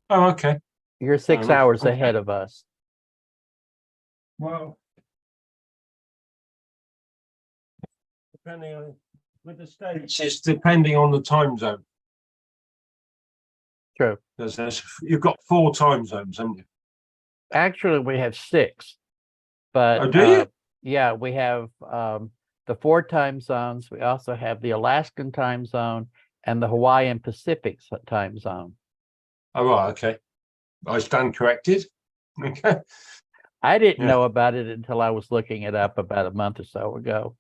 Oh, okay. You're Fair 6 hours enough. ahead Okay. of us. Well, depending on with the states, it's depending on the time zone. True. Because you've got 4 time zones, haven't you? Actually, we have six, but Oh, do you? yeah, we have the 4 time zones. We also have the Alaskan time zone and the Hawaiian Pacific time zone. Oh, right. Okay. I stand corrected. Okay. I didn't Yeah. know about it until I was looking it up about a month or so ago.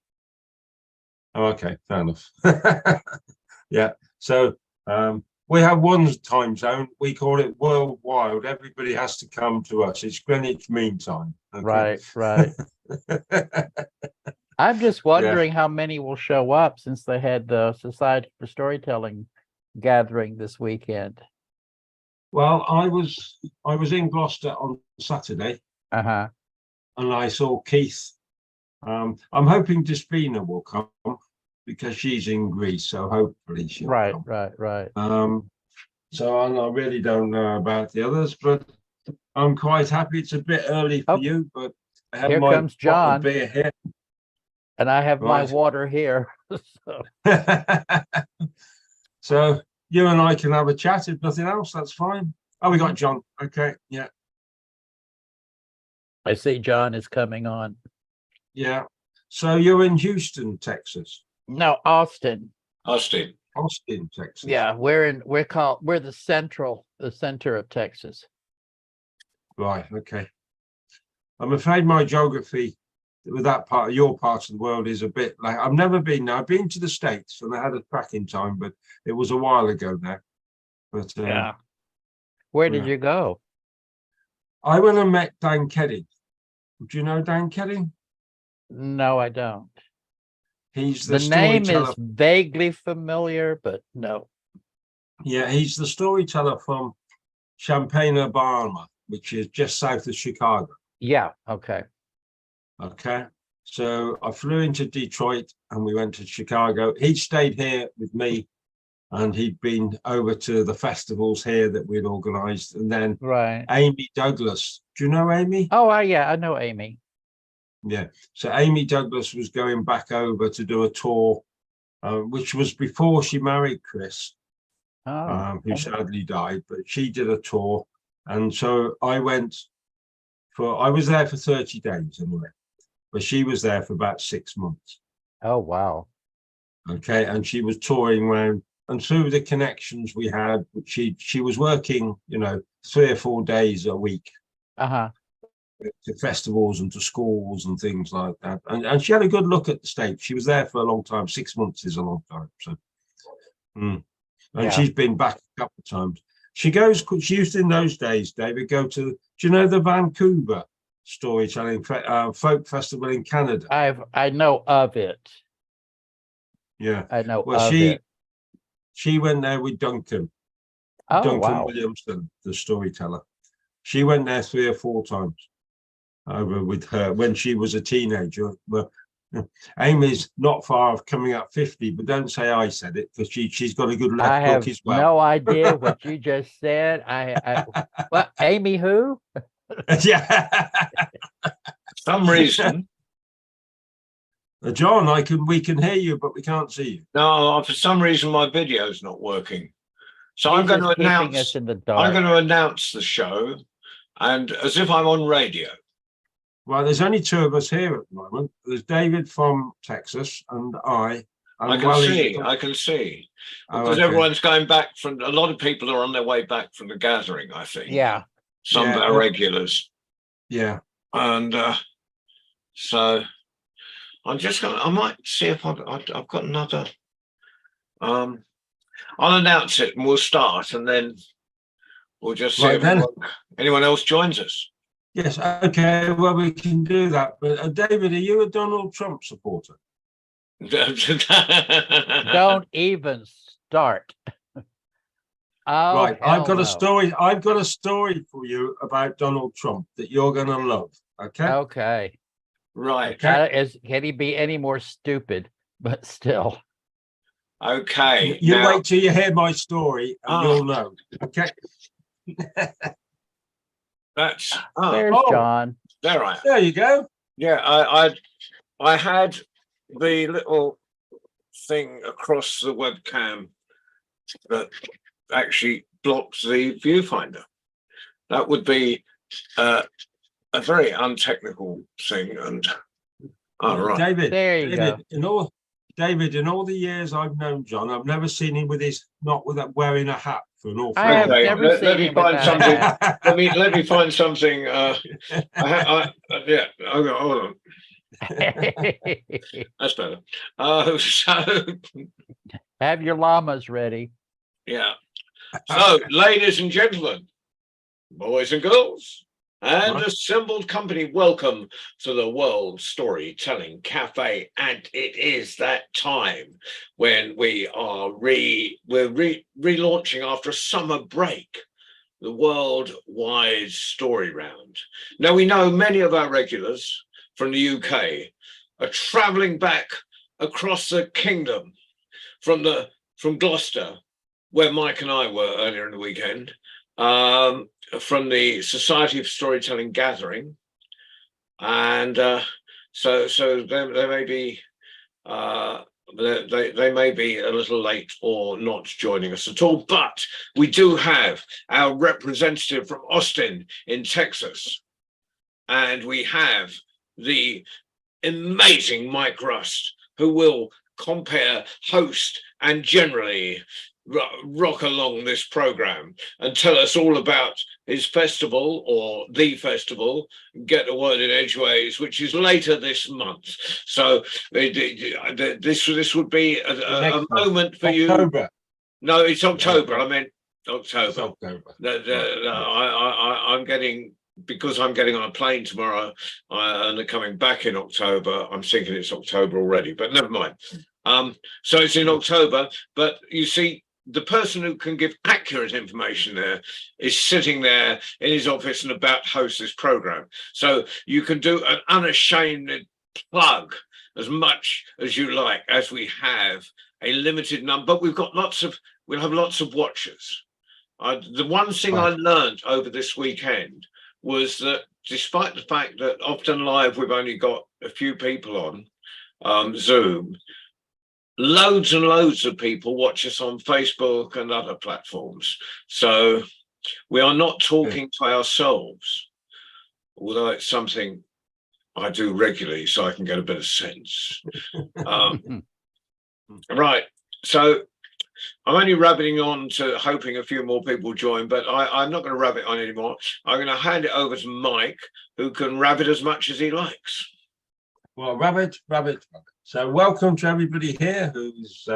Oh, okay. Fair enough. Yeah. So we have one time zone. We call it worldwide. Everybody has to come to us. It's Greenwich Mean Time. Okay. Right. I'm just Yeah. wondering how many will show up since they had the Society for Storytelling gathering this weekend. Well, I was in Gloucester on Saturday Uh-huh. and I saw Keith. I'm hoping Despina will come because she's in Greece, so hopefully she'll Right. come. So I really don't know about the others, but I'm quite happy. It's a bit early for Oh, you, but I have here my comes bottle of John. beer here. And I have my Right. water here. So, So you and I can have a chat. If nothing else, that's fine. Oh, we got John. Okay. Yeah. I see John is coming on. Yeah. So you're in Houston, Texas. No, Austin. Austin, Texas. Yeah, we're the center of Texas. Right. Okay. I'm afraid my geography with that part of your part of the world is a bit like I've never been there. I've been to the States and I had a cracking time, but it was a while ago now. But Yeah. Where did yeah. you go? I went and met Dan Keddy. Do you know Dan Keddy? No, I don't. He's the The name storyteller. is vaguely familiar, but no. Yeah, he's the storyteller from Champaign-Urbana, which is just south of Chicago. Yeah, okay. Okay. So I flew into Detroit and we went to Chicago. He stayed here with me and he'd been over to the festivals here that we'd organized. And then Right. Amy Douglas. Do you know Amy? Oh, yeah, I know Amy. Yeah. So Amy Douglas was going back over to do a tour, which was before she married Chris, who sadly died, but she did a tour. And so I was there for 30 days anyway, but she was there for about 6 months. Oh, wow. Okay. And she was touring around, and through the connections we had, she was working, 3 or 4 days a week. Uh-huh. To festivals and to schools and things like that. And she had a good look at the States. She was there for a long time. 6 months is a long time. So, and Yeah. she's been back a couple of times. She used in those days, David, do you know the Vancouver Storytelling Folk Festival in Canada? I know of it. Yeah. I know Well, of it. she went there with Duncan. Oh, Duncan wow. Williamson, the storyteller. She went there 3 or 4 times over with her when she was a teenager. Well, Amy's not far off coming up 50, but don't say I said it because she's got a good look as well. No idea what you just said. What, Amy who? Yeah. Some reason. John, we can hear you, but we can't see you. No, for some reason my video's not working. So I'm going to announce us in the dark. I'm going to announce the show, and as if I'm on radio. Well, there's only 2 of us here at the moment. There's David from Texas and I. And I can see. Because everyone's going back a lot of people are on their way back from the gathering, I think. Yeah. Some of our regulars. Yeah. And so I might see if I've got another. I'll announce it and we'll start, and then we'll just see if anyone else joins us. Yes, okay, well, we can do that. But David, are you a Donald Trump supporter? Don't even start. Right, I've got a story for you about Donald Trump that you're going to love. Okay. Okay. Right. Can he be any more stupid? But still. Okay. You wait till you hear my story and you'll know. Okay. That's There's oh. John. there I am. There you go. Yeah, I had the little thing across the webcam that actually blocks the viewfinder. That would be a very untechnical thing. And all right, David, There you go. David, in all the years I've known John, I've never seen him with not wearing a hat for an awful I have Okay, never let seen me him find without a something. hat. let me find something. Yeah, hold on. That's better. So Have your llamas ready. yeah. So, ladies and gentlemen, boys and girls, and Right. assembled company, welcome to the World Storytelling Cafe. And it is that time when we're relaunching after a summer break, the Worldwide Story Round. Now, we know many of our regulars from the UK are traveling back across the kingdom from Gloucester, where Mike and I were earlier in the weekend, from the Society of Storytelling gathering. And so they may be they may be a little late or not joining us at all, but we do have our representative from Austin in Texas, and we have the amazing Mike Rust, who will compare, host, and generally rock along this program and tell us all about his festival, or the festival, Get a Word in Edgeways, which is later this month. So this would be a moment for October. you. No, it's October. I meant October. It's October. I'm getting, because I'm getting on a plane tomorrow and they're coming back in October. I'm thinking it's October already, but never mind. So it's in October, but you see, the person who can give accurate information there is sitting there in his office and about to host this program. So you can do an unashamed plug as much as you like, as we have a limited number, but we'll have lots of watchers. The one thing I learned over this weekend was that despite the fact that often live we've only got a few people on Zoom, loads and loads of people watch us on Facebook and other platforms. So we are not talking to ourselves, although it's something I do regularly so I can get a bit of sense. Right. So I'm only rabbiting on to hoping a few more people join, but I'm not going to rabbit on anymore. I'm going to hand it over to Mike, who can rabbit as much as he likes. Well, rabbit. So welcome to everybody here who's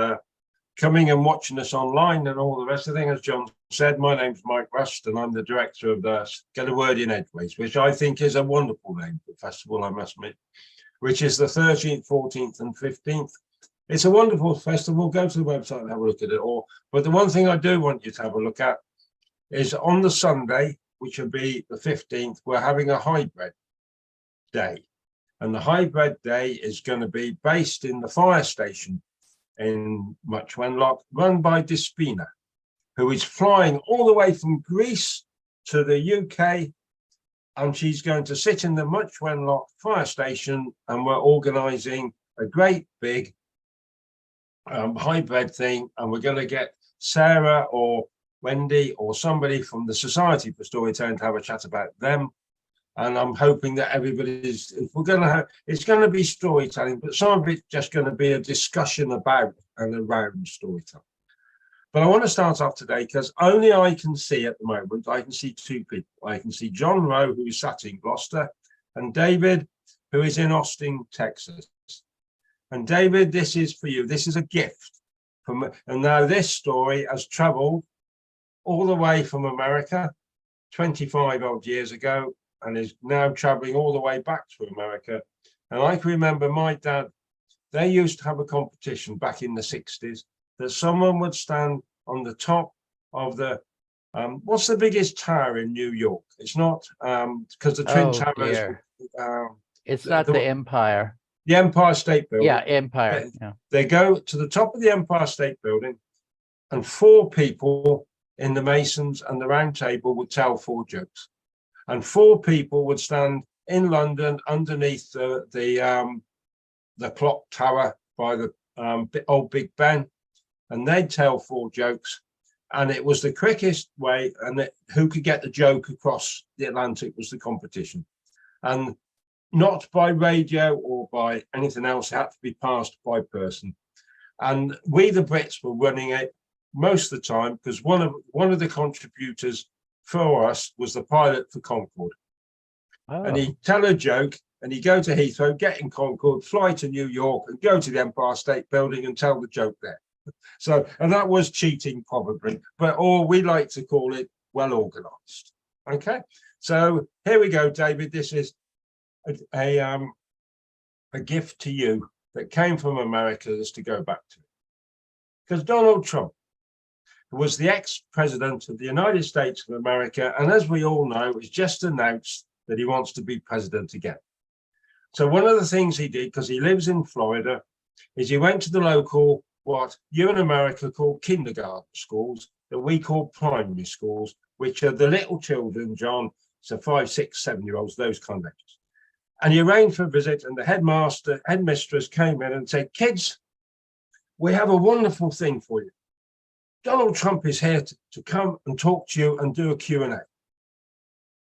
coming and watching us online and all the rest of the thing. As John said, my name's Mike Rust and I'm the director of the Get a Word in Edgeways, which I think is a wonderful name for the festival, I must admit, which is the 13th, 14th and 15th. It's a wonderful festival. Go to the website and have a look at it all. But the one thing I do want you to have a look at is on the Sunday, which will be the 15th, we're having a hybrid day. And the hybrid day is going to be based in the fire station in Much Wenlock, run by Despina, who is flying all the way from Greece to the UK. And she's going to sit in the Much Wenlock fire station, and we're organising a great big hybrid thing. And we're going to get Sarah or Wendy or somebody from the Society for Storytelling to have a chat about them. And I'm hoping that everybody's, if we're going to have, it's going to be storytelling, but some of it's just going to be a discussion about and around storytelling. But I want to start off today because only I can see at the moment, I can see two people. I can see John Rowe, who's sat in Gloucester, and David, who is in Austin, Texas. And David, this is for you. This is a gift from, and now this story has traveled all the way from America 25 odd years ago, and is now traveling all the way back to America. And I can remember my dad, they used to have a competition back in the 60s that someone would stand on the top of the, what's the biggest tower in New York? It's not, because the Twin Towers. It's not the Empire. The Empire State Building. Yeah, Empire. Yeah. They go to the top of the Empire State Building, and 4 people in the Masons, and the Round Table would tell 4 jokes. And 4 people would stand in London underneath the clock tower by the old Big Ben, and they'd tell 4 jokes. And it was the quickest way, and who could get the joke across the Atlantic was the competition. And not by radio or by anything else, it had to be passed by person. And we, the Brits, were running it most of the time, because one of the contributors for us was the pilot for Concorde. Oh. And he'd tell a joke, and he'd go to Heathrow, get in Concorde, fly to New York, and go to the Empire State Building and tell the joke there. So, and that was cheating probably, or we like to call it well organized. Okay, so here we go, David. This is a gift to you that came from America, that's to go back to. Because Donald Trump was the ex-president of the United States of America, and as we all know, has just announced that he wants to be president again. So one of the things he did, because he lives in Florida, is he went to the local, what you in America call kindergarten schools, that we call primary schools, which are the little children, John, so 5, 6, 7-year-olds, those kind of ages. And he arranged for a visit, and the headmistress came in and said, kids, we have a wonderful thing for you. Donald Trump is here to come and talk to you and do a Q&A.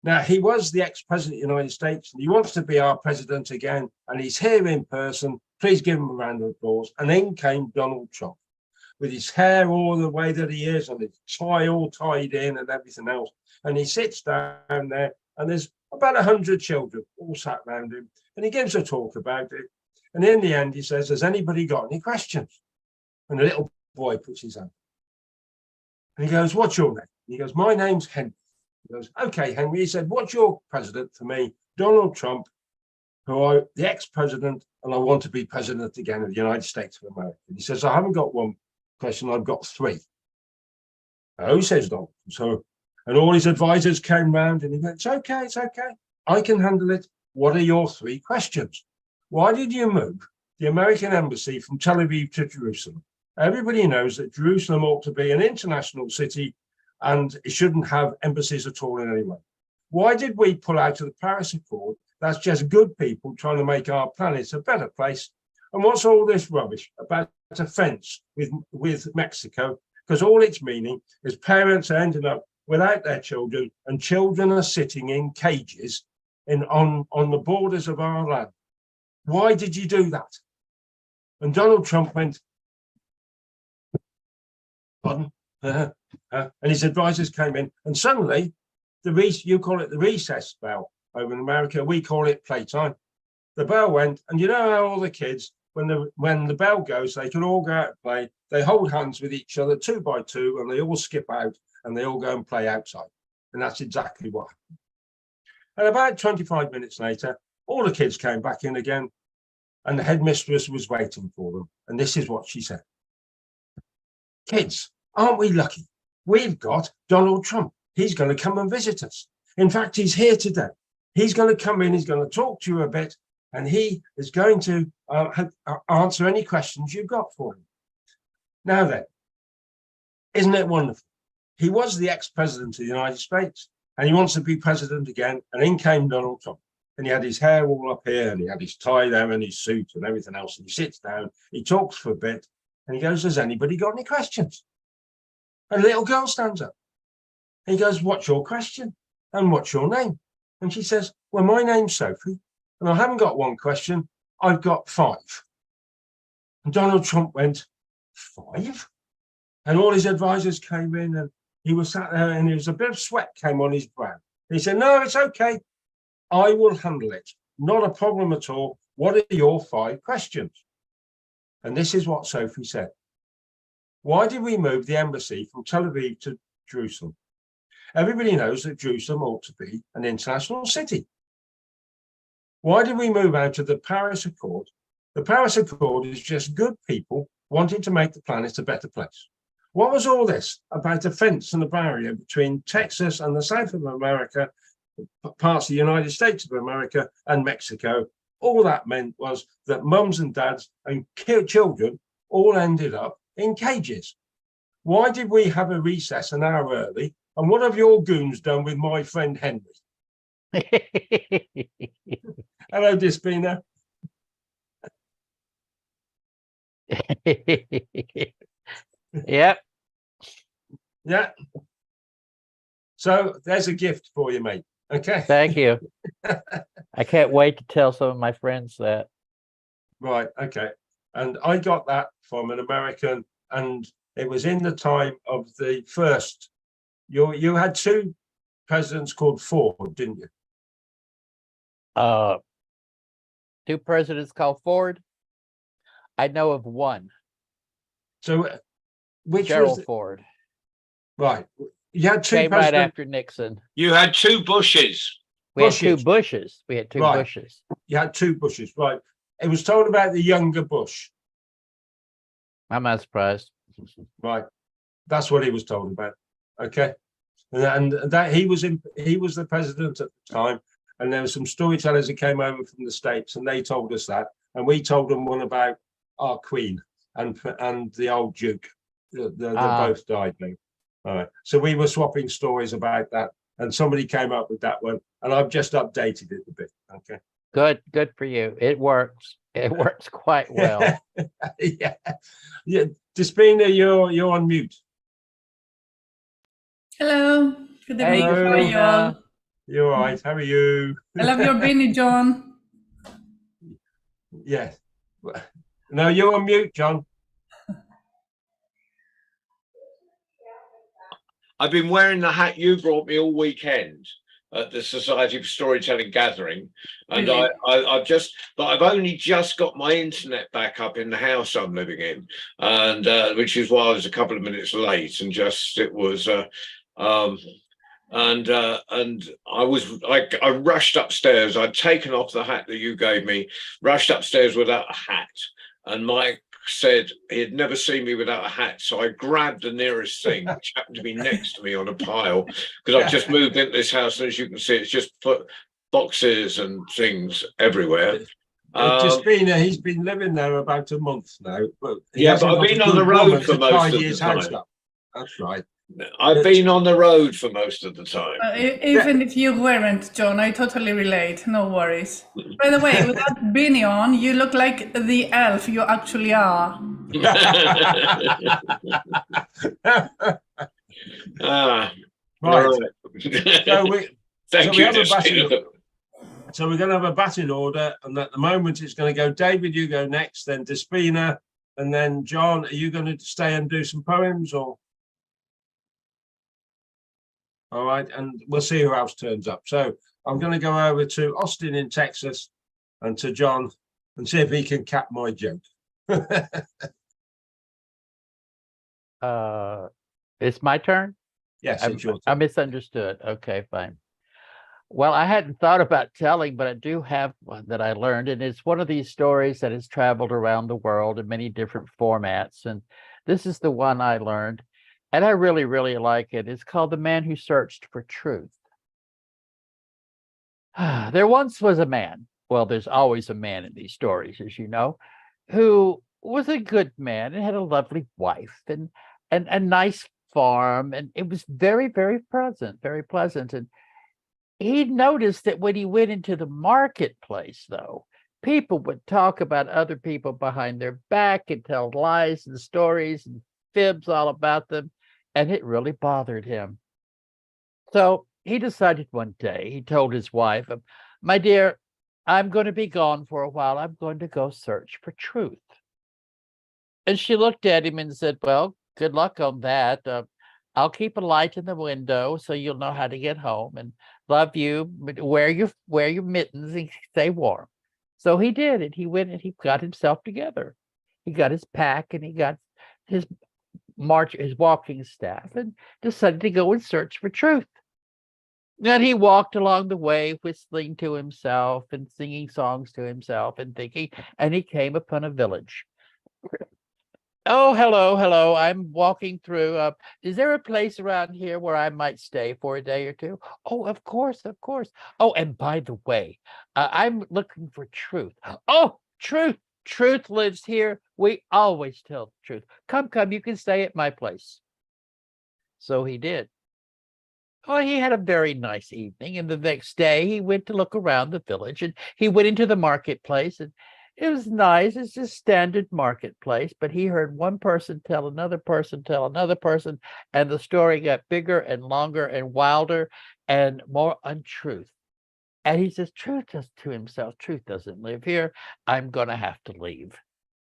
Now, he was the ex-president of the United States, and he wants to be our president again, and he's here in person. Please give him a round of applause. And in came Donald Trump, with his hair all the way that he is, and his tie all tied in and everything else. And he sits down there, and there's about 100 children all sat around him, and he gives a talk about it. And in the end, he says, has anybody got any questions? And the little boy puts his hand. And he goes, what's your name? And he goes, my name's Henry. He goes, okay, Henry. He said, what's your president for me? Donald Trump, the ex-president, and I want to be president again of the United States of America. And he says, I haven't got one question, I've got 3. Oh, says Donald. So, and all his advisors came round, and he went, it's okay. I can handle it. What are your 3 questions? Why did you move the American embassy from Tel Aviv to Jerusalem? Everybody knows that Jerusalem ought to be an international city, and it shouldn't have embassies at all in any way. Why did we pull out of the Paris Accord? That's just good people trying to make our planet a better place. And what's all this rubbish about a fence with Mexico? Because all it's meaning is parents are ending up without their children, and children are sitting in cages on the borders of our land. Why did you do that? And Donald Trump went, pardon? And his advisors came in, and suddenly you call it the recess bell over in America, we call it playtime. The bell went, and you know how all the kids, when the bell goes, they can all go out and play. They hold hands with each other 2 by 2, and they all skip out, and they all go and play outside. And that's exactly what happened. And about 25 minutes later, all the kids came back in again, and the headmistress was waiting for them. And this is what she said. Kids, aren't we lucky? We've got Donald Trump. He's going to come and visit us. In fact, he's here today. He's going to come in, he's going to talk to you a bit, and he is going to answer any questions you've got for him. Now then, isn't it wonderful? He was the ex-president of the United States, and he wants to be president again, and in came Donald Trump. And he had his hair all up here, and he had his tie there, and his suit and everything else, and he sits down, he talks for a bit, and he goes, has anybody got any questions? And a little girl stands up. And he goes, what's your question? And what's your name? And she says, well, my name's Sophie, and I haven't got 1 question, I've got 5. And Donald Trump went, 5? And all his advisors came in, and he was sat there, and there was a bit of sweat came on his brow. He said, no, it's okay. I will handle it. Not a problem at all. What are your 5 questions? And this is what Sophie said. Why did we move the embassy from Tel Aviv to Jerusalem? Everybody knows that Jerusalem ought to be an international city. Why did we move out of the Paris Accord? The Paris Accord is just good people wanting to make the planet a better place. What was all this about a fence and a barrier between Texas and the South of America, parts of the United States of America and Mexico? All that meant was that mums and dads and children all ended up in cages. why did we have a recess an hour early? And what have your goons done with my friend Henry? Hello, Despina. Yep. Yeah. So there's a gift for you, mate. Okay. Thank you. I can't wait to tell some of my friends that. Right. Okay. And I got that from an American, and it was in the time of the first. You had two presidents called Ford, didn't you? Two presidents called Ford. I know of one, So which Gerald was Ford. right? You had two Came right presidents. after Nixon. You had two Bushes. We had two Bushes. Bushes. We had two Right. Bushes. You had two Bushes, right? It was told about the younger Bush, I'm not surprised. right? That's what he was told about. Okay, and that he was the president at the time, and there were some storytellers that came over from the States, and they told us that, and we told them one about our Queen and the old Duke. They both died now. All right, so we were swapping stories about that, and somebody came up with that one, and I've just updated it a bit. Okay. Good for you. It works. It works quite well. Yeah. Despina, you're on mute. Hello. Good Hey, evening. How are you Despina. all? You're all right. How are you? I love your beanie, John. Yes. No, you're on mute, John. I've been wearing the hat you brought me all weekend at the Society for Storytelling gathering, and Really? I've only just got my internet back up in the house I'm living in, and which is why I was a couple of minutes late, and I rushed upstairs. I'd taken off the hat that you gave me, rushed upstairs without a hat, and Mike said he had never seen me without a hat, so I grabbed the nearest thing, which happened to be next to me on a pile, because I've just moved into this house, and as you can see, it's just put boxes and things everywhere. Despina, he's been living there about a month now. But I've been on the road for most of the time. That's right. I've been on the road for most of the time. Even if you weren't, John, I totally relate. No worries. By the way, with that beanie on, you look like the elf you actually are. Right. Thank So we're going to have a batting order, and at the moment it's going to go David, you go next, then Despina, and then John. Are you going to stay and do some poems, or? All right, and we'll see who else turns up. So I'm going to go over to Austin in Texas and to John and see if he can cap my joke. It's my turn? Yes, it's your turn. I misunderstood. Okay, fine. Well, I hadn't thought about telling, but I do have one that I learned, and it's one of these stories that has traveled around the world in many different formats. And this is the one I learned, and I really, really like it. It's called The Man Who Searched for Truth. There once was a man, well, there's always a man in these stories, as you know, who was a good man and had a lovely wife and a nice farm, and it was very, very pleasant, very pleasant. And he noticed that when he went into the marketplace, though, people would talk about other people behind their back and tell lies and stories and fibs all about them, and it really bothered him. So he decided one day, he told his wife, "My dear, I'm going to be gone for a while. I'm going to go search for truth." And she looked at him and said, "Well, good luck on that. I'll keep a light in the window so you'll know how to get home, and love you. Wear your mittens and stay warm." So he did it. He went and he got himself together. He got his pack and he got his walking staff and decided to go and search for truth. And he walked along the way, whistling to himself and singing songs to himself and thinking, and he came upon a village. "Oh, hello. I'm walking through. Is there a place around here where I might stay for a day or two?" "Oh, of course. Oh, and by the way, I'm looking for truth." "Oh, truth lives here. We always tell the truth. Come, you can stay at my place." So he did. Well, he had a very nice evening, and the next day he went to look around the village, and he went into the marketplace, and it was nice. It's just standard marketplace, but he heard one person tell another person tell another person, and the story got bigger and longer and wilder and more untruth. And he says, truth just to himself, truth doesn't live here. I'm going to have to leave.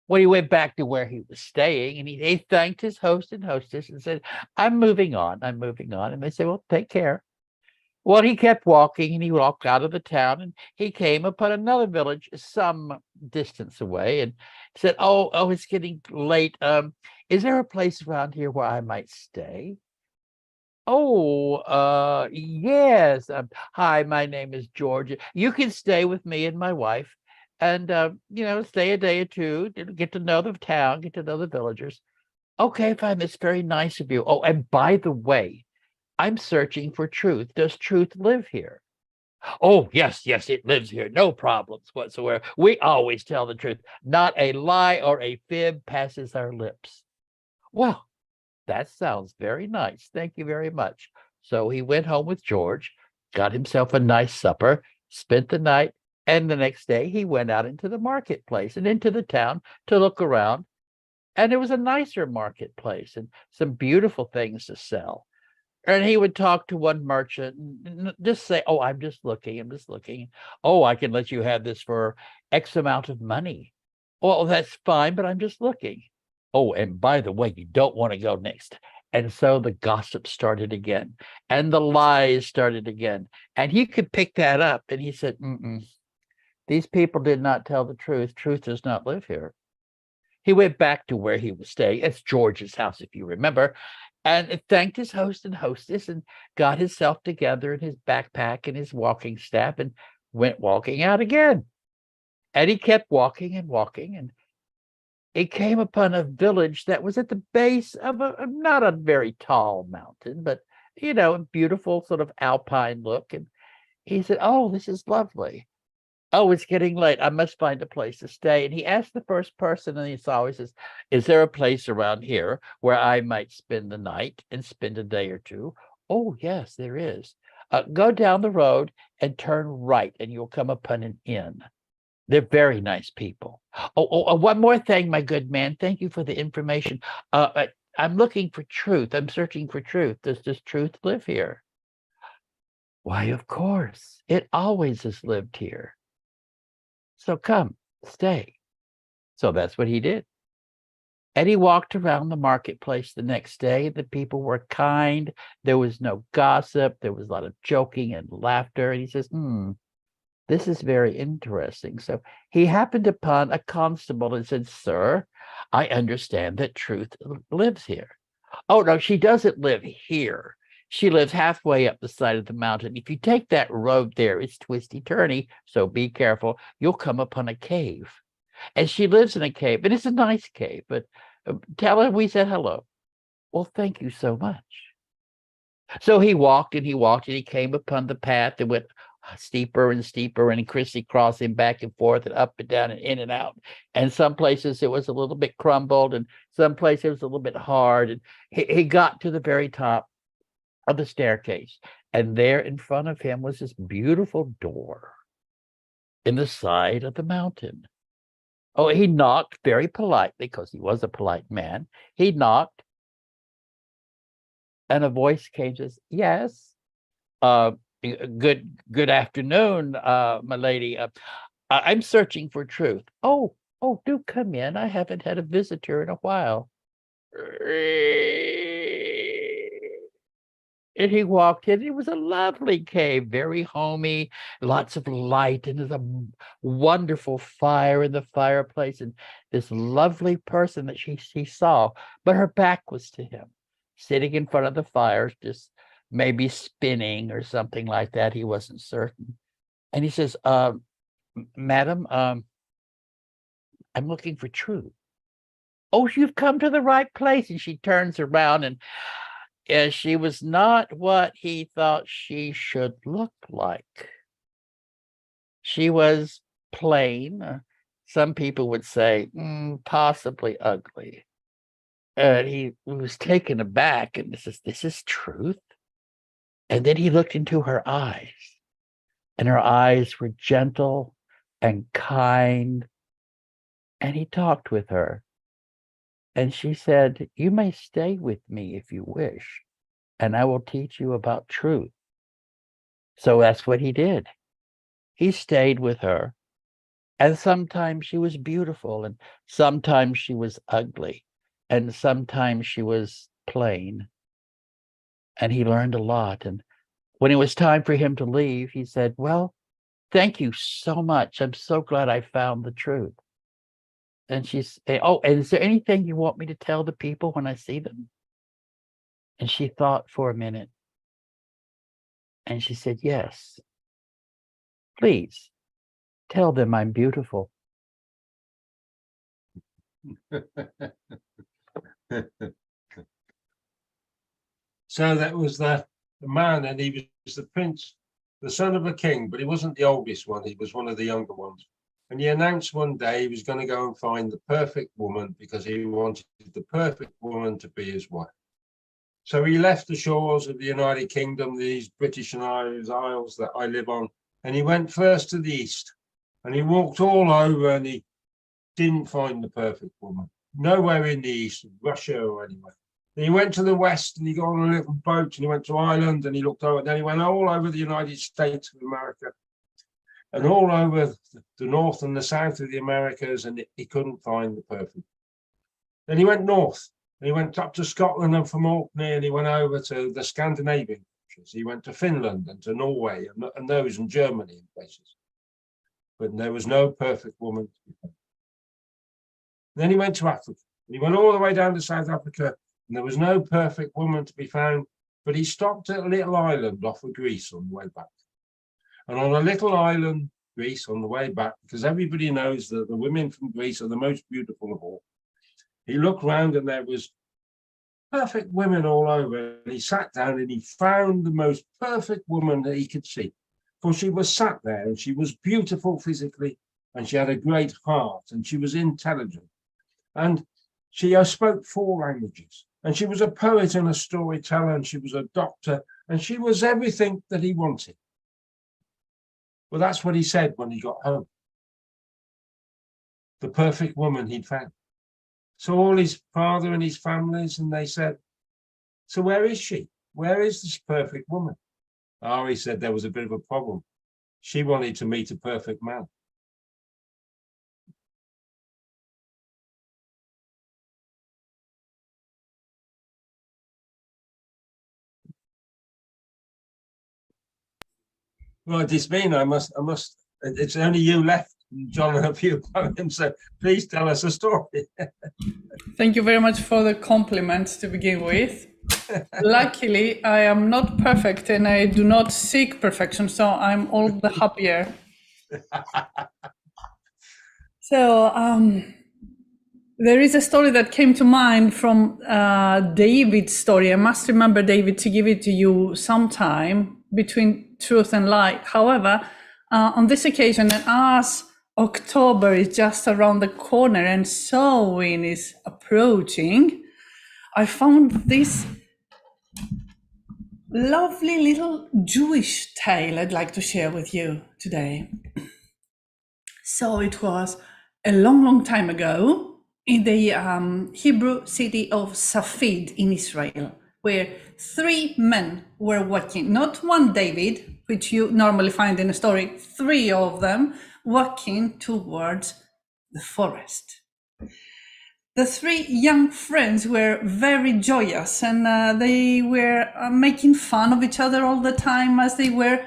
When he went back to where he was staying, and he thanked his host and hostess and said, I'm moving on. I'm moving on. And they said, well, take care. Well, he kept walking, and he walked out of the town, and he came upon another village some distance away, and said, oh, it's getting late. Is there a place around here where I might stay? Oh, yes. Hi, my name is George. You can stay with me and my wife, and stay a day or two, get to know the town, get to know the villagers. Okay, fine. That's very nice of you. Oh, and by the way, I'm searching for truth. Does truth live here? Oh, yes, it lives here. No problems whatsoever. We always tell the truth. Not a lie or a fib passes our lips. Well, that sounds very nice. Thank you very much. So he went home with George, got himself a nice supper, spent the night, and the next day he went out into the marketplace and into the town to look around. And it was a nicer marketplace and some beautiful things to sell. And he would talk to one merchant and just say, oh, I'm just looking. Oh, I can let you have this for X amount of money. Well, that's fine, but I'm just looking. Oh, and by the way, you don't want to go next. And so the gossip started again, and the lies started again. And he could pick that up. And he said, these people did not tell the truth. Truth does not live here. He went back to where he was staying. It's George's house, if you remember, and thanked his host and hostess and got himself together in his backpack and his walking staff and went walking out again. And he kept walking and walking, and he came upon a village that was at the base of not a very tall mountain, but, a beautiful sort of alpine look. And he said, oh, this is lovely. Oh, it's getting late. I must find a place to stay. And he asked the first person, and he says, is there a place around here where I might spend the night and spend a day or two? Oh, yes, there is. Go down the road and turn right, and you'll come upon an inn. They're very nice people. Oh, one more thing, my good man. Thank you for the information. I'm looking for truth. I'm searching for truth. Does truth live here? Why, of course. It always has lived here. So come, stay. So that's what he did. And he walked around the marketplace the next day. The people were kind. There was no gossip. There was a lot of joking and laughter. And he says, this is very interesting. So he happened upon a constable and said, sir, I understand that truth lives here. Oh, no, she doesn't live here. She lives halfway up the side of the mountain. If you take that road there, it's twisty-turny, so be careful. You'll come upon a cave. And she lives in a cave, and it's a nice cave, but tell her we said hello. Well, thank you so much. So he walked, and he came upon the path that went steeper and steeper and crissy-crossing back and forth and up and down and in and out. And some places it was a little bit crumbled, and some places it was a little bit hard. And he got to the very top of the staircase, and there in front of him was this beautiful door in the side of the mountain. Oh, he knocked very politely, because he was a polite man. He knocked, and a voice came and says, yes, good afternoon, my lady. I'm searching for truth. Oh, do come in. I haven't had a visitor in a while. And he walked in. It was a lovely cave, very homey, lots of light, and there's a wonderful fire in the fireplace, and this lovely person that he saw, but her back was to him, sitting in front of the fire, just maybe spinning or something like that. He wasn't certain. And he says, madam, I'm looking for truth. Oh, you've come to the right place. And she turns around, and she was not what he thought she should look like. She was plain. Some people would say possibly ugly. And he was taken aback and this is truth. And then he looked into her eyes, and her eyes were gentle and kind. And he talked with her. And she said, "You may stay with me if you wish, and I will teach you about truth." So that's what he did. He stayed with her. And sometimes she was beautiful, and sometimes she was ugly, and sometimes she was plain. And he learned a lot. And when it was time for him to leave, he said, "Well, thank you so much. I'm so glad I found the truth." And she's, "Oh, and is there anything you want me to tell the people when I see them?" And she thought for a minute. And she said, "Yes. Please tell them I'm beautiful." So that was the man, and he was the prince, the son of a king, but he wasn't the oldest one. He was one of the younger ones. And he announced one day he was going to go and find the perfect woman because he wanted the perfect woman to be his wife. So he left the shores of the United Kingdom, these British and Irish Isles that I live on, and he went first to the east. And he walked all over and he didn't find the perfect woman. Nowhere in the east, Russia or anywhere. Then he went to the west and he got on a little boat and he went to Ireland and he looked over. Then he went all over the United States of America and all over the north and the south of the Americas, and he couldn't find the perfect. Then he went north. He went up to Scotland and from Orkney, and he went over to the Scandinavian countries. He went to Finland and to Norway and those in Germany and places. But there was no perfect woman to be found. Then he went to Africa. He went all the way down to South Africa, and there was no perfect woman to be found. But he stopped at a little island off of Greece on the way back. And on a little island, Greece, on the way back, because everybody knows that the women from Greece are the most beautiful of all, he looked round and there was perfect women all over. And he sat down and he found the most perfect woman that he could see. For she was sat there and she was beautiful physically and she had a great heart and she was intelligent. And she spoke 4 languages. And she was a poet and a storyteller and she was a doctor and she was everything that he wanted. Well, that's what he said when he got home. The perfect woman he'd found. So all his father and his families, and they said, "So where is she? Where is this perfect woman?" Oh, he said there was a bit of a problem. She wanted to meet a perfect man. Right, it's been, I must, it's only you left, John, and a few poems, so please tell us a story. Thank you very much for the compliments to begin with. Luckily, I am not perfect and I do not seek perfection, so I'm all the happier. So there is a story that came to mind from David's story. I must remember, David, to give it to you sometime between truth and light. However, on this occasion, and as October is just around the corner and Samhain is approaching, I found this lovely little Jewish tale I'd like to share with you today. So it was a long, long time ago in the Hebrew city of Safed in Israel, where 3 men were walking, not one David, which you normally find in a story, 3 of them walking towards the forest. The 3 young friends were very joyous and they were making fun of each other all the time as they were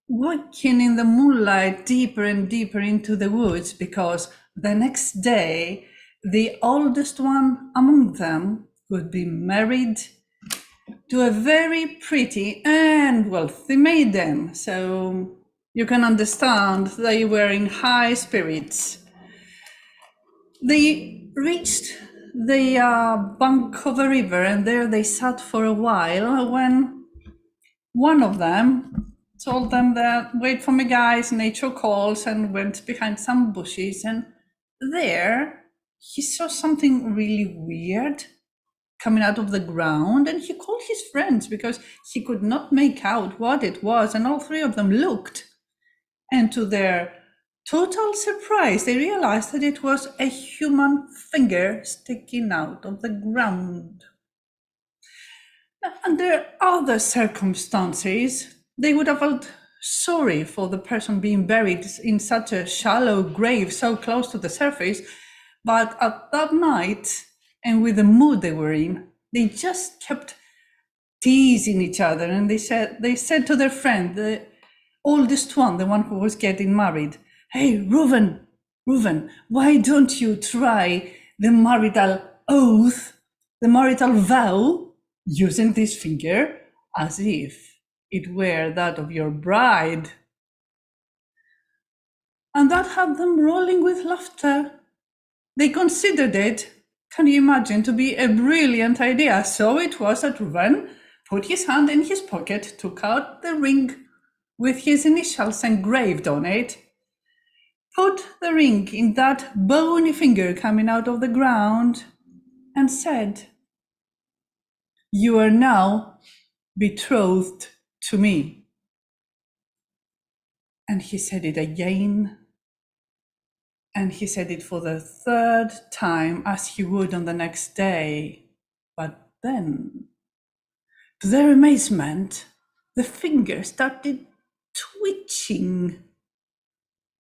walking in the moonlight deeper and deeper into the woods, because the next day, the oldest one among them would be married to a very pretty and wealthy maiden. So you can understand they were in high spirits. They reached the bank of a river and there they sat for a while when one of them told them that, "Wait for me, guys, nature calls," and went behind some bushes. And there he saw something really weird. coming out of the ground, and he called his friends because he could not make out what it was, and all three of them looked. And to their total surprise, they realized that it was a human finger sticking out of the ground. Now, under other circumstances, they would have felt sorry for the person being buried in such a shallow grave so close to the surface, but at that night, and with the mood they were in, they just kept teasing each other, and they said to their friend, the oldest one, the one who was getting married, "Hey, Reuven, why don't you try the marital oath, the marital vow, using this finger as if it were that of your bride?" And that had them rolling with laughter. They considered it, can you imagine, to be a brilliant idea. So it was that Reuven put his hand in his pocket, took out the ring with his initials engraved on it, put the ring in that bony finger coming out of the ground, and said, "You are now betrothed to me." And he said it again, and he said it for the third time, as he would on the next day. But then, to their amazement, the finger started twitching.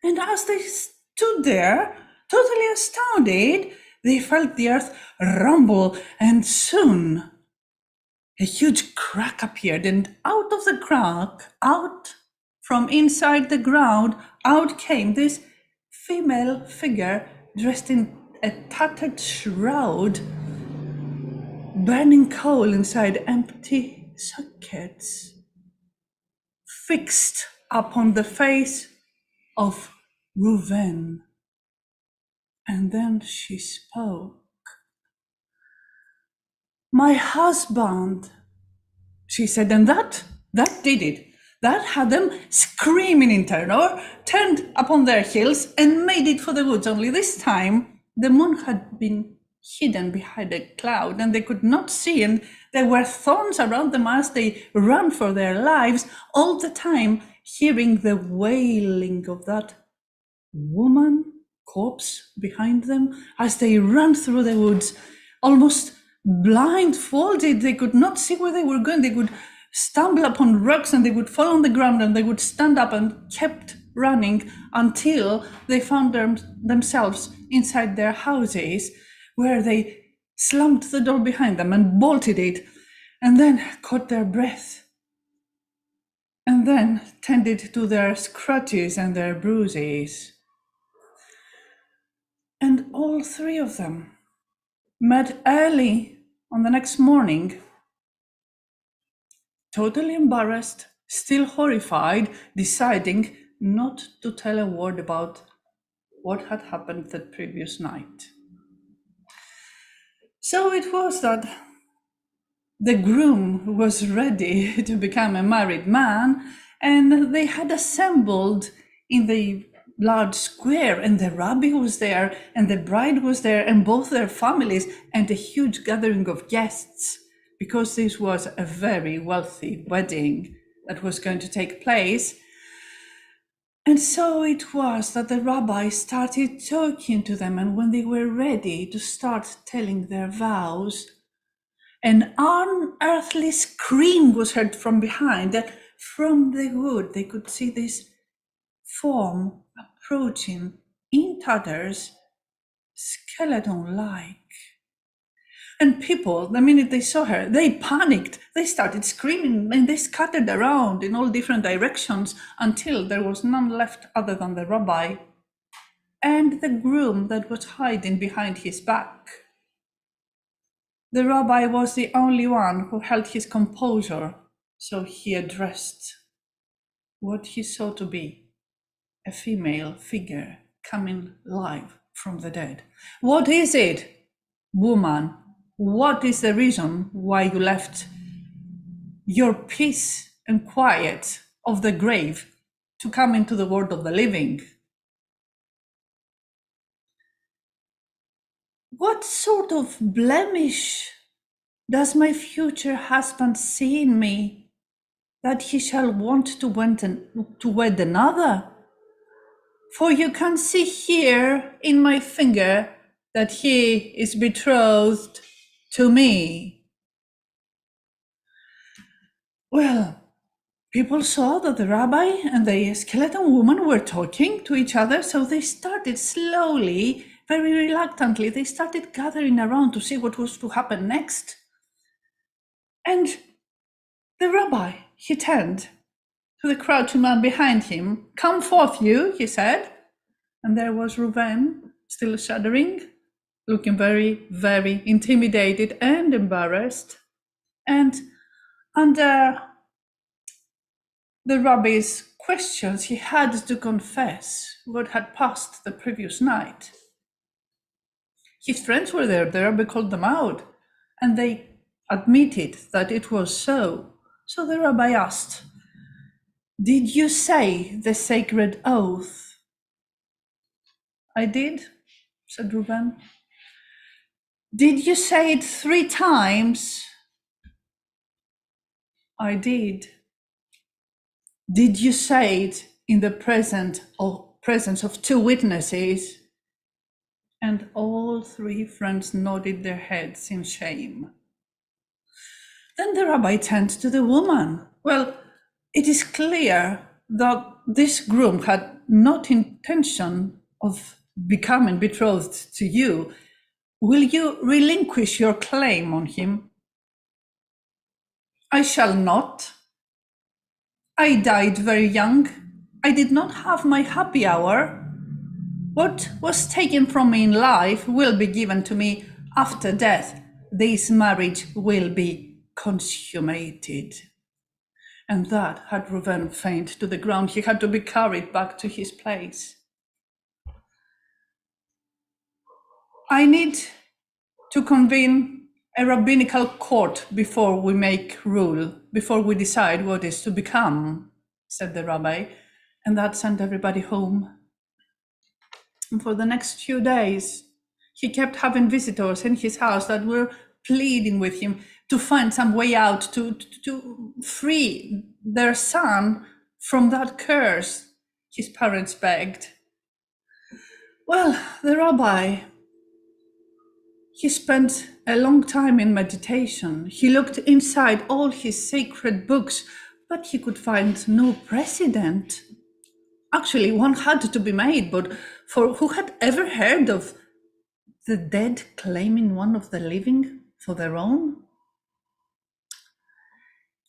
And as they stood there, totally astounded, they felt the earth rumble, and soon a huge crack appeared, and out of the crack, out from inside the ground, out came this female figure dressed in a tattered shroud, burning coal inside empty sockets, fixed upon the face of Reuven. And then she spoke. "My husband," she said, and that did it. That had them screaming in terror, turned upon their heels, and made it for the woods. Only this time, the moon had been hidden behind a cloud, and they could not see, and there were thorns around them as they ran for their lives, all the time hearing the wailing of that woman corpse behind them as they ran through the woods, almost blindfolded. They could not see where they were going. They would stumble upon rocks, and they would fall on the ground, and they would stand up and kept running until they found themselves inside their houses, where they slammed the door behind them and bolted it, and then caught their breath, and then tended to their scratches and their bruises. And all three of them met early on the next morning, totally embarrassed, still horrified, deciding not to tell a word about what had happened the previous night. So it was that the groom was ready to become a married man, and they had assembled in the large square, and the rabbi was there, and the bride was there, and both their families, and a huge gathering of guests, because this was a very wealthy wedding that was going to take place. And so it was that the rabbi started talking to them, and when they were ready to start telling their vows, an unearthly scream was heard from behind. From the wood, they could see this form approaching in tatters, skeleton-like. And people, the minute they saw her, they panicked. They started screaming, and they scattered around in all different directions until there was none left other than the rabbi and the groom that was hiding behind his back. The rabbi was the only one who held his composure, so he addressed what he saw to be a female figure coming live from the dead. "What is it, woman? What is the reason why you left your peace and quiet of the grave to come into the world of the living? What sort of blemish Does my future husband see in me that he shall want to wed another? For you can see here in my finger that he is betrothed to me. Well, people saw that the rabbi and the skeleton woman were talking to each other, so they started slowly, very reluctantly, they started gathering around to see what was to happen next. And the rabbi, he turned to the crouching man behind him. "Come forth, you," he said. And there was Reuben, still shuddering, looking very, very intimidated and embarrassed. And under the rabbi's questions, he had to confess what had passed the previous night. His friends were there, the rabbi called them out, and they admitted that it was so. So the rabbi asked, "Did you say the sacred oath?" "I did," said Reuben. "Did you say it 3 times?" "I did." "Did you say it in the presence of 2 witnesses?" And all 3 friends nodded their heads in shame. Then the rabbi turned to the woman. "Well, it is clear that this groom had not intention of becoming betrothed to you. Will you relinquish your claim on him?" "I shall not. I died very young. I did not have my happy hour. What was taken from me in life will be given to me after death. This marriage will be consummated." And that had Reuben fainted to the ground. He had to be carried back to his place. "I need to convene a rabbinical court before we make rule, before we decide what is to become," said the rabbi, and that sent everybody home. And for the next few days, he kept having visitors in his house that were pleading with him to find some way out, to free their son from that curse, his parents begged. Well, the rabbi, he spent a long time in meditation. He looked inside all his sacred books, but he could find no precedent. Actually, one had to be made, but for who had ever heard of the dead claiming one of the living for their own?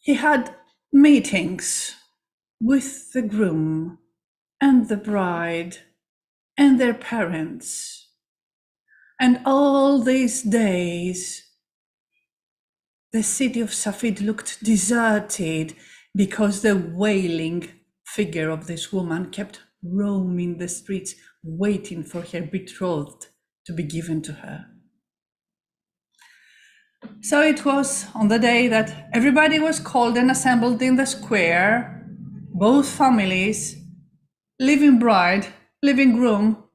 He had meetings with the groom and the bride and their parents. And all these days, the city of Safed looked deserted because the wailing figure of this woman kept roaming the streets, waiting for her betrothed to be given to her. So it was on the day that everybody was called and assembled in the square, both families, living bride, living groom,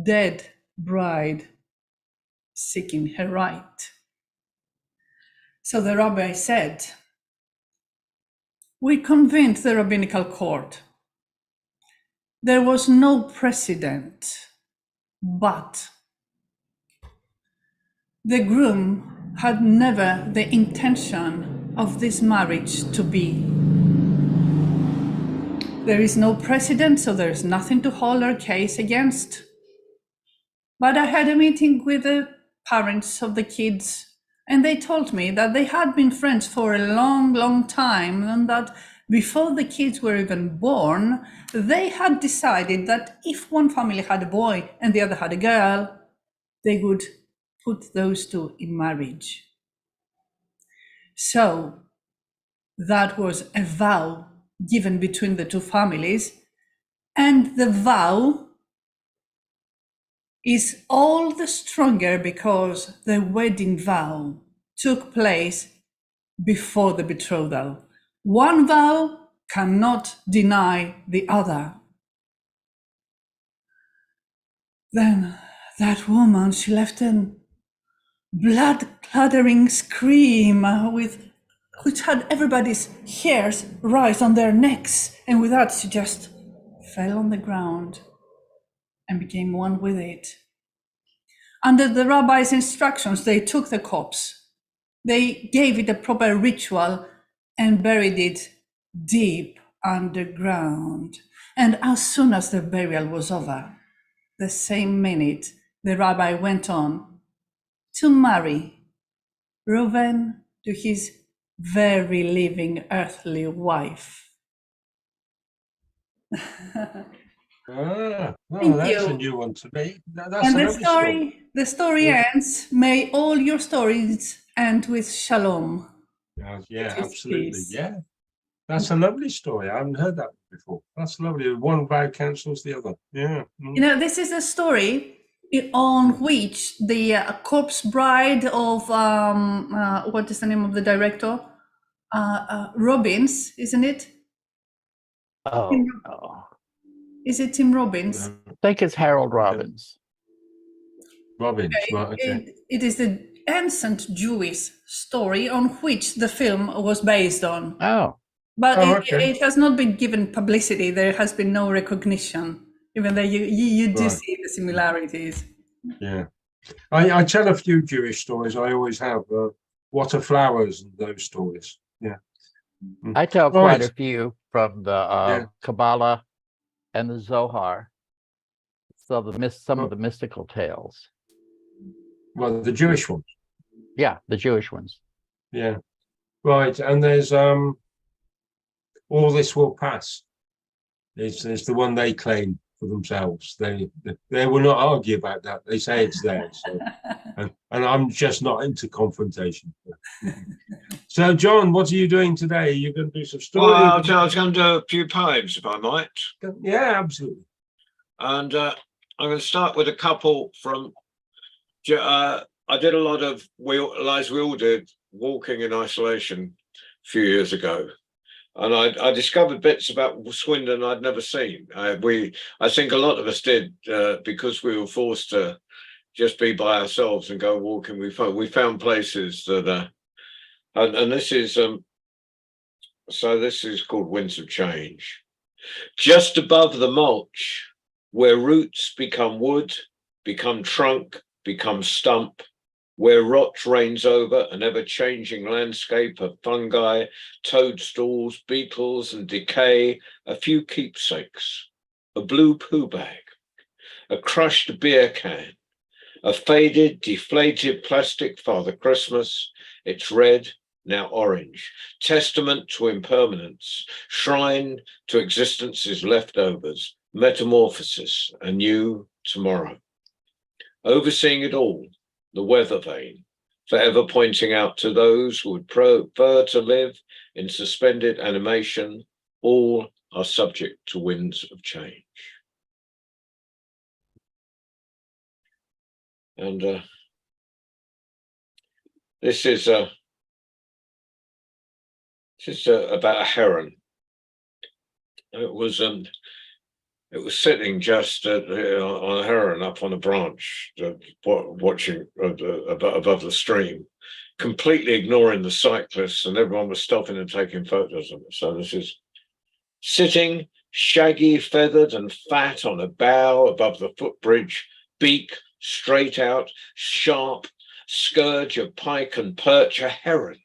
dead bride, seeking her right. So the rabbi said, "We convened the rabbinical court. There was no precedent, but the groom had never the intention of this marriage to be. There is no precedent, so there is nothing to hold our case against. But I had a meeting with the parents of the kids, and they told me that they had been friends for a long, long time, and that before the kids were even born, they had decided that if one family had a boy and the other had a girl, they would put those 2 in marriage. So that was a vow given between the 2 families, and the vow is all the stronger because the wedding vow took place before the betrothal. One vow cannot deny the other." Then that woman, she left an blood-curdling scream which had everybody's hairs rise on their necks, and with that she just fell on the ground and became one with it. Under the rabbi's instructions, they took the corpse. They gave it a proper ritual and buried it deep underground. And as soon as the burial was over, the same minute, the rabbi went on to marry Reuven to his very living earthly wife. Well, Thank that's a you. new one to me. That's And a lovely story. the story Yeah. ends, may all your stories end with shalom. Yeah, With absolutely. peace. Yeah, that's a lovely story. I haven't heard that before. That's lovely. One bad cancels the other. Yeah. You know, this is a story on which the corpse bride of, what is the name of the director? Robbins, isn't it? Oh, no. Is it Tim Robbins? I think it's Harold Robbins. Robbins, right, okay. It is the ancient Jewish story on which the film was based on. Oh, But Okay. it has not been given publicity. There has been no recognition, even though you do Right. see the similarities. Yeah. I tell a few Jewish stories. I always have. What are flowers and those stories. Yeah. I tell quite Right. a few from the Yeah. Kabbalah and the Zohar. So some Oh. of the mystical tales. Well, the Jewish ones. Yeah, the Jewish ones. Yeah. Right. And there's all this will pass. It's the one they claim for themselves. They will not argue about that. They say it's theirs. So, and I'm just not into confrontation. So, John, what are you doing today? You're going to do some stories? Well, I was going to do a few poems, if I might. Yeah, absolutely. And I'm going to start with a couple from. I did a lot of, as we all did, walking in isolation a few years ago. And I discovered bits about Swindon I'd never seen. I think a lot of us did because we were forced to just be by ourselves and go walking. We found places that, and this is so this is called Winds of Change. Just above the mulch, where roots become wood, become trunk, become stump, where rot reigns over an ever-changing landscape of fungi, toadstools, beetles, and decay, a few keepsakes, a blue poo bag, a crushed beer can, a faded, deflated plastic Father Christmas, its red, now orange, testament to impermanence, shrine to existence's leftovers, metamorphosis, a new tomorrow. Overseeing it all, the weather vane, forever pointing out to those who would prefer to live in suspended animation, all are subject to winds of change. And this is about a heron. It was sitting just on a heron up on a branch, watching above the stream, completely ignoring the cyclists, and everyone was stopping and taking photos of it. So this is sitting, shaggy, feathered, and fat on a bough above the footbridge, beak straight out, sharp, scourge of pike and perch, a heron,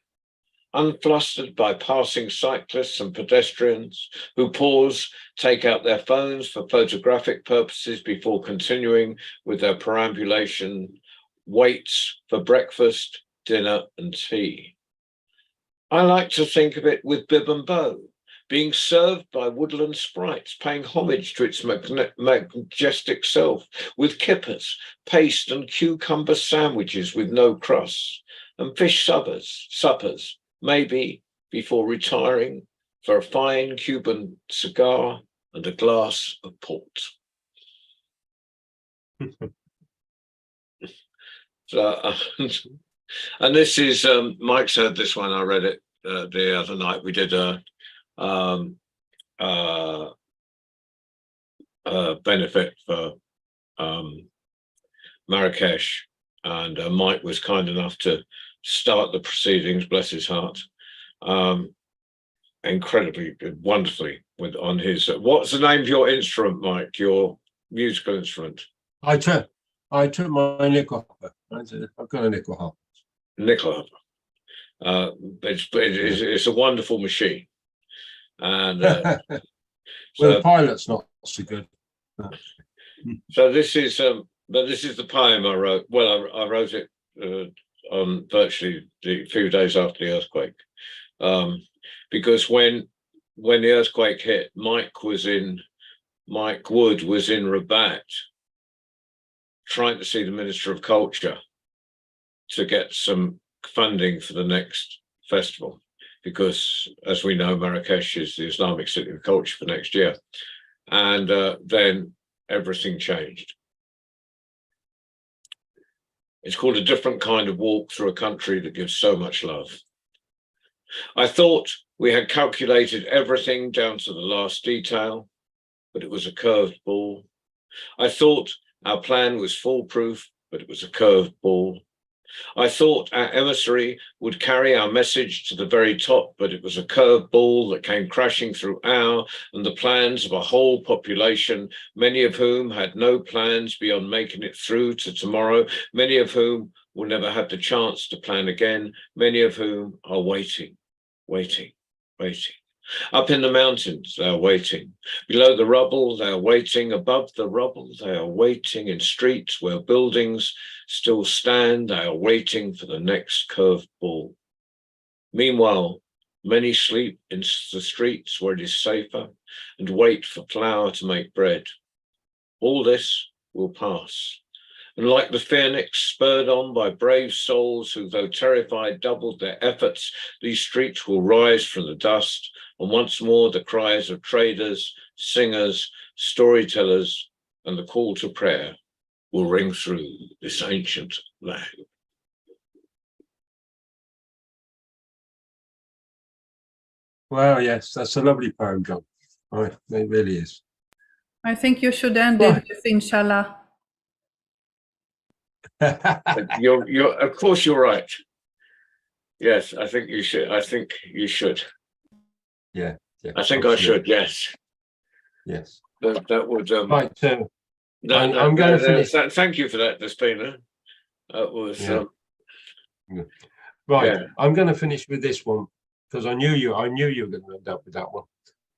unflustered by passing cyclists and pedestrians who pause, take out their phones for photographic purposes before continuing with their perambulation, waits for breakfast, dinner, and tea. I like to think of it with bib and bow, being served by woodland sprites, paying homage to its majestic self, with kippers, paste, and cucumber sandwiches with no crusts, and fish suppers, maybe before retiring for a fine Cuban cigar and a glass of port. So, and this is, Mike said this one, I read it the other night. We did a benefit for Marrakesh, and Mike was kind enough to start the proceedings, bless his heart, incredibly wonderfully on his. What's the name of your instrument, Mike? Your musical instrument? I took my nickel hopper. I've got a nickel hopper. Nickel hopper. It's a wonderful machine, and Well, so the pilot's not so good. so this is the poem I wrote. Well, I wrote it on virtually a few days after the earthquake, because when the earthquake hit, Mike Wood was in Rabat trying to see the Minister of Culture to get some funding for the next festival, because as we know, Marrakesh is the Islamic City of Culture for next year. And then everything changed. It's called A Different Kind of Walk Through a Country That Gives So Much Love. I thought we had calculated everything down to the last detail, but it was a curved ball. I thought our plan was foolproof, but it was a curved ball. I thought our emissary would carry our message to the very top, but it was a curved ball that came crashing through our and the plans of a whole population, many of whom had no plans beyond making it through to tomorrow, many of whom will never have the chance to plan again, many of whom are waiting. Up in the mountains, they are waiting. Below the rubble, they are waiting. Above the rubble, they are waiting. In streets where buildings still stand, they are waiting for the next curved ball. Meanwhile, many sleep in the streets where it is safer and wait for flour to make bread. All this will pass. And like the phoenix, spurred on by brave souls who, though terrified, doubled their efforts, these streets will rise from the dust, and once more the cries of traders, singers, storytellers, and the call to prayer will ring through this ancient land. Well, yes, that's a lovely poem, John. Right, it really is. I think you should end it with inshallah. You're of course you're right. Yes, I think you should. Yeah. I think I should. Yes. Yes. That would. Right. I'm going to finish. Thank you for that, Despina. That was. Yeah. Right. Yeah. I'm going to finish with this one because I knew you were going to end up with that one.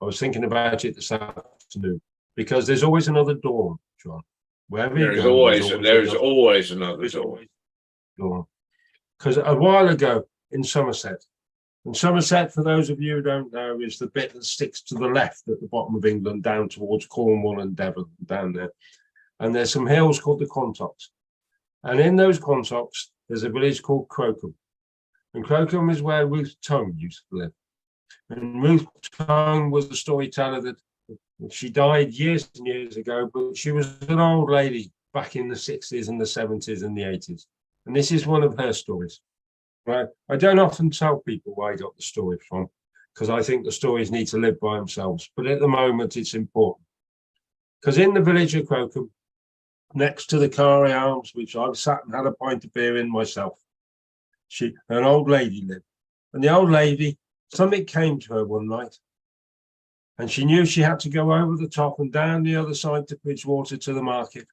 I was thinking about it this afternoon because there's always another dawn, John. Wherever you go, there's always another dawn. Because a while ago in Somerset, and Somerset, for those of you who don't know, is the bit that sticks to the left at the bottom of England, down towards Cornwall and Devon, down there. And there's some hills called the Quantocks. And in those Quantocks, there's a village called Crocombe. And Crocombe is where Ruth Tongue used to live. And Ruth Tongue was the storyteller that she died years and years ago, but she was an old lady back in the 60s and the 70s and the 80s. And this is one of her stories. Right? I don't often tell people where I got the story from, because I think the stories need to live by themselves. But at the moment, it's important. Because in the village of Crocombe, next to the Carey Arms, which I've sat and had a pint of beer in myself, an old lady lived. And the old lady, something came to her one night. And she knew she had to go over the top and down the other side to Bridgewater to the market.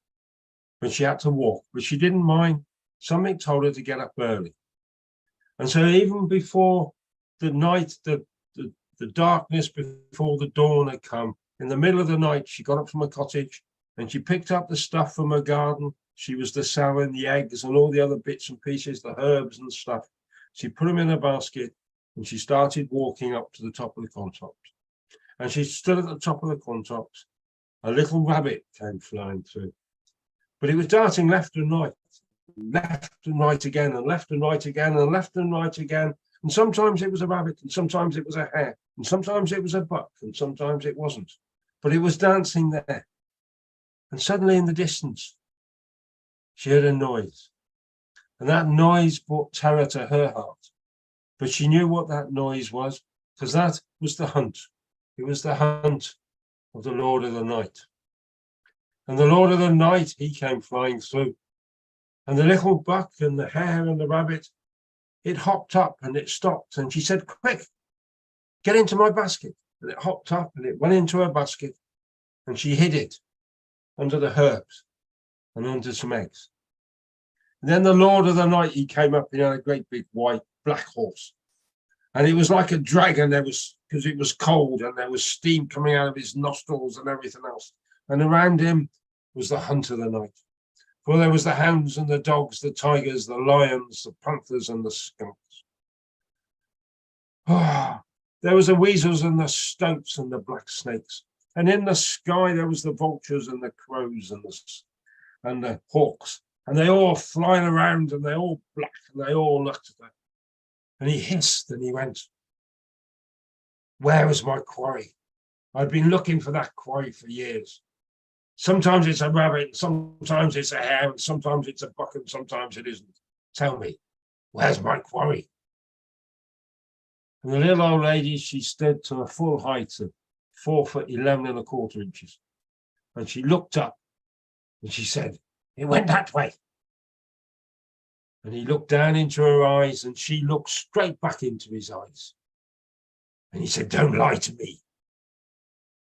But she had to walk, but she didn't mind. Something told her to get up early. And so even before the night, the darkness before the dawn had come, in the middle of the night, she got up from her cottage and she picked up the stuff from her garden. She was the selling, the eggs and all the other bits and pieces, the herbs and stuff. She put them in a basket and she started walking up to the top of the Quantocks. And she stood at the top of the Quantocks. A little rabbit came flying through, but it was darting left and right again, and left and right again, and left and right again. And sometimes it was a rabbit, and sometimes it was a hare, and sometimes it was a buck, and sometimes it wasn't. But it was dancing there. And suddenly in the distance, she heard a noise. And that noise brought terror to her heart. But she knew what that noise was, because that was the hunt. It was the hunt of the Lord of the Night. And the Lord of the Night, he came flying through. And the little buck and the hare and the rabbit, it hopped up and it stopped. And she said, quick, get into my basket. And it hopped up and it went into her basket. And she hid it under the herbs and under some eggs. And then the Lord of the Night, he came up, he had a great big white black horse. And it was like a dragon, because it was cold and there was steam coming out of his nostrils and everything else. And around him was the hunt of the night. For there was the hounds and the dogs, the tigers, the lions, the panthers and the skunks. There was the weasels and the stoats and the black snakes. And in the sky there was the vultures and the crows and the hawks. And they all flying around and they all black and they all looked at her. And he hissed and he went, where is my quarry? I've been looking for that quarry for years. Sometimes it's a rabbit, sometimes it's a hare, and sometimes it's a buck, and sometimes it isn't. Tell me, where's my quarry? And the little old lady, she stood to a full height of 4'11¼ inches. And she looked up and she said, it went that way. And he looked down into her eyes and she looked straight back into his eyes. And he said, don't lie to me.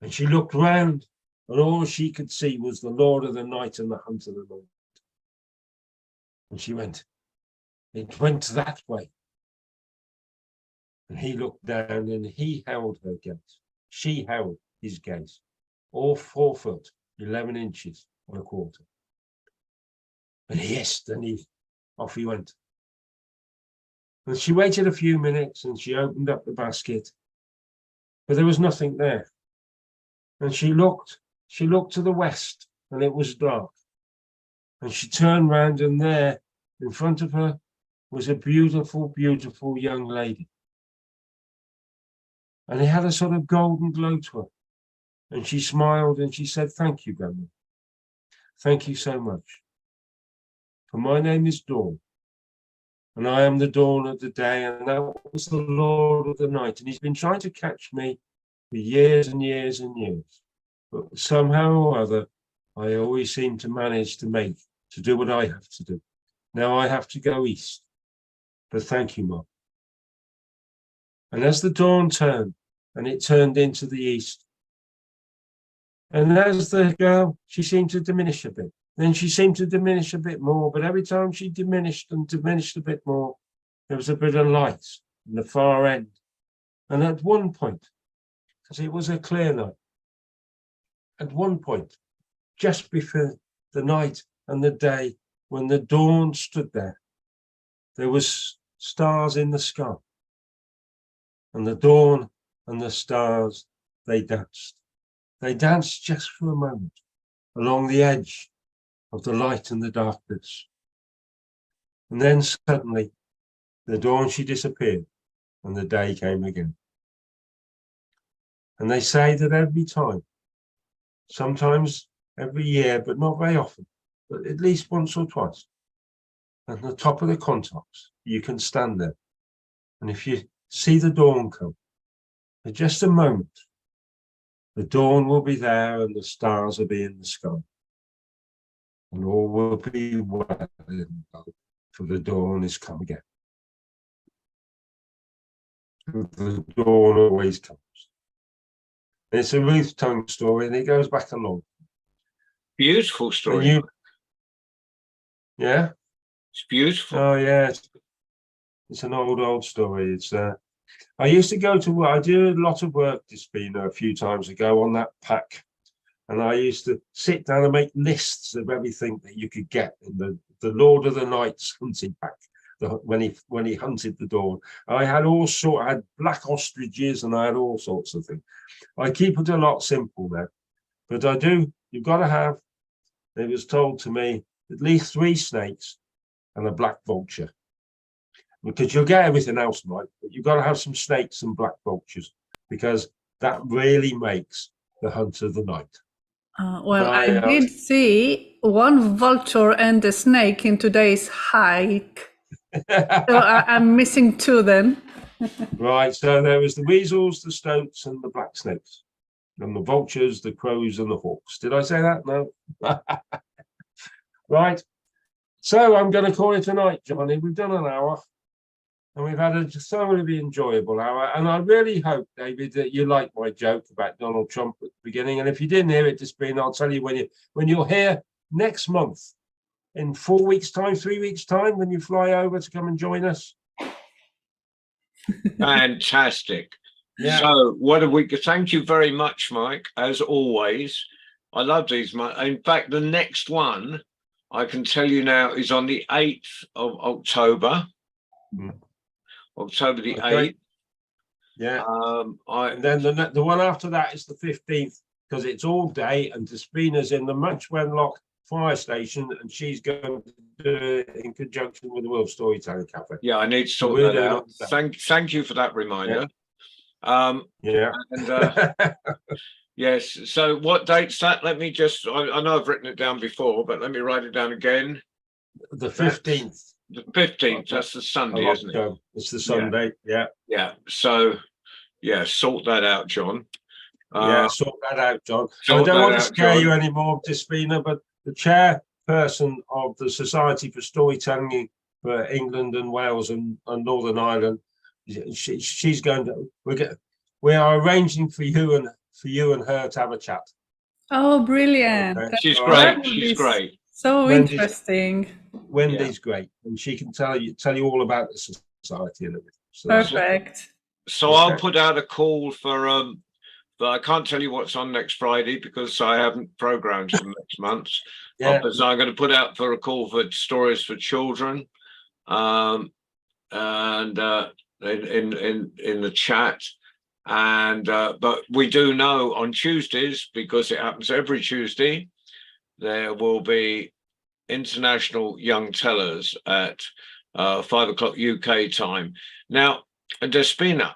And she looked round and all she could see was the Lord of the Night and the Hunt of the Night. And she went, it went that way. And he looked down and he held her gaze. She held his gaze, all 4'11" and a quarter. And he hissed and off he went. And she waited a few minutes and she opened up the basket, but there was nothing there. And she looked to the west and it was dark. And she turned round and there in front of her was a beautiful, beautiful young lady. And it had a sort of golden glow to her. And she smiled and she said, thank you, Grandma. Thank you so much. For my name is Dawn. And I am the dawn of the day. And that was the Lord of the Night. And he's been trying to catch me for years and years and years. But somehow or other, I always seem to manage to do what I have to do. Now I have to go east. But thank you, Mom. And as the dawn turned, and it turned into the east, and as the girl, she seemed to diminish a bit. Then she seemed to diminish a bit more, but every time she diminished and diminished a bit more, there was a bit of light in the far end. And at one point, because it was a clear night, at one point, just before the night and the day, when the dawn stood there was stars in the sky. And the dawn and the stars, they danced. They danced just for a moment along the edge of the light and the darkness. And then suddenly, the dawn, she disappeared and the day came again. And they say that every time, sometimes every year, but not very often, but at least once or twice, at the top of the contacts, you can stand there. And if you see the dawn come, for just a moment, the dawn will be there and the stars will be in the sky. And all will be well, for the dawn is come again. The dawn always comes. It's a Ruth Tongue story and it goes back along. Beautiful story. Yeah? It's beautiful. Oh, yeah. It's an old story. It's I used to go to work. I did a lot of work, Despina, a few times ago on that pack. And I used to sit down and make lists of everything that you could get in the Lord of the Night's hunting pack. When he hunted the dawn, I had I had black ostriches and I had all sorts of things. I keep it a lot simple now, but you've got to have, it was told to me, at least 3 snakes and a black vulture. Because you'll get everything else, Mike, but you've got to have some snakes and black vultures because that really makes the hunt of the night. I did see one vulture and a snake in today's hike. So I'm missing 2 then. Right, so there was the weasels, the stoats, and the black snakes, and the vultures, the crows, and the hawks. Did I say that? No. Right. So I'm going to call it a night, Johnny. We've done an hour and we've had a thoroughly enjoyable hour. And I really hope, David, that you like my joke about Donald Trump at the beginning. And if you didn't hear it, Despina, I'll tell you when you're here next month, in 4 weeks' time, 3 weeks' time, when you fly over to come and join us. Fantastic. Yeah. So what a week. Thank you very much, Mike, as always. I love these. In fact, the next one I can tell you now is on the 8th of October. October the 8th. Yeah. And then the one after that is the 15th, because it's all day, and Despina's in the Much Wenlock fire station, and she's going to do it in conjunction with the World Storytelling Cafe. Yeah, I need to sort that out. Thank you for that reminder. Yeah. And yes. So what date's that? Let me just. I know I've written it down before, but let me write it down again. The 15th. The 15th. That's the Sunday, isn't it? It's the Sunday. Yeah. Yeah. So, yeah, sort that out, John. Yeah, sort that out, John. I don't want to scare you anymore, Despina, but the chairperson of the Society for Storytelling for England and Wales and Northern Ireland, she's going to. We are arranging for you and her to have a chat. Oh, brilliant! Okay. She's great. She's great. So interesting. Wendy's great, and she can tell you all about the society and everything. So Perfect. So I'll put out a call for but I can't tell you what's on next Friday because I haven't programmed for next month. Yeah. So I'm going to put out for a call for stories for children, and in the chat. And but we do know on Tuesdays, because it happens every Tuesday, there will be International Young Tellers at 5 o'clock UK time. Now, Despina,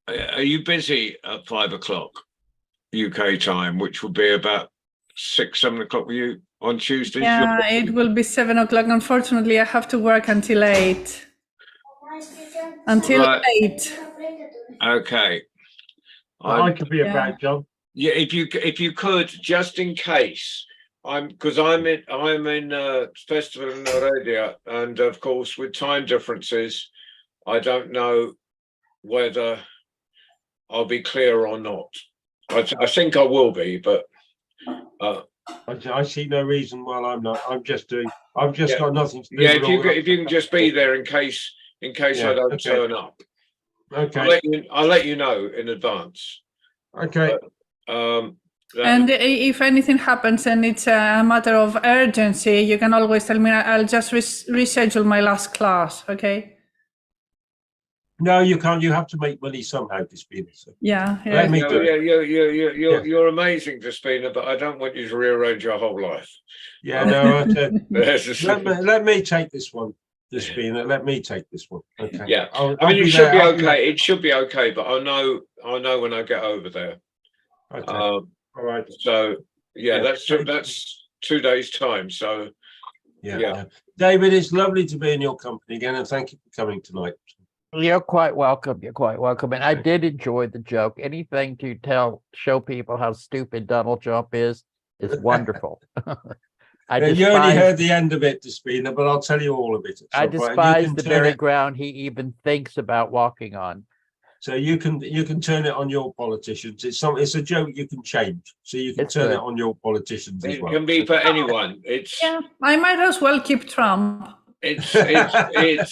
are you busy at 5 o'clock UK time, which will be about 6, 7 o'clock with you on Tuesdays? Yeah, it will be 7 o'clock. Unfortunately, I have to work until 8. Until 8. Okay. I could be about, John. Yeah, if you could, just in case. I'm in Festival in Heredia, and of course with time differences, I don't know whether I'll be clear or not. I think I will be, but I see no reason why I'm not. I've just got nothing to do. Yeah, if you can just be there in case I don't turn up. Okay. I'll let you know in advance. Okay. And if anything happens and it's a matter of urgency, you can always tell me. I'll just reschedule my last class. Okay. No, you can't. You have to make money somehow, Despina. So. Yeah. Let me do it. You're amazing, Despina, but I don't want you to rearrange your whole life. Yeah, no. Let me take this one, Despina. Let me take this one. Okay. Yeah. I mean, it should be okay. It should be okay, but I'll know when I get over there. Okay. All right. So yeah, that's 2 days' time. So yeah. David, it's lovely to be in your company again, and thank you for coming tonight. You're quite welcome. You're quite welcome. And I did enjoy the joke. Anything to show people how stupid Donald Trump is wonderful. You only heard the end of it, Despina, but I'll tell you all of it. I despise the very ground he even thinks about walking on. So you can turn it on your politicians. It's a joke you can change. So you can turn it on your politicians as well. It can be for anyone. Yeah, I might as well keep Trump. It's yes.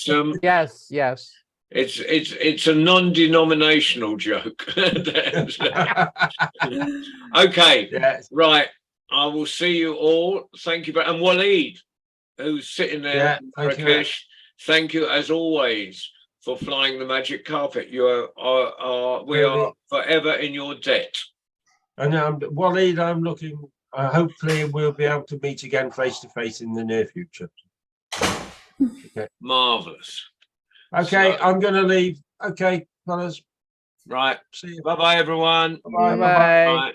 It's a non-denominational joke. Okay. Yes. Right. I will see you all. Thank you. And Waleed, who's sitting there, Rakesh, thank you as always for flying the magic carpet. We are forever in your debt. And Waleed, I'm looking. Hopefully, we'll be able to meet again face to face in the near future. Okay. Marvelous. Okay, I'm going to leave. Okay, fellas. Right. See you. Bye-bye, everyone. Bye-bye.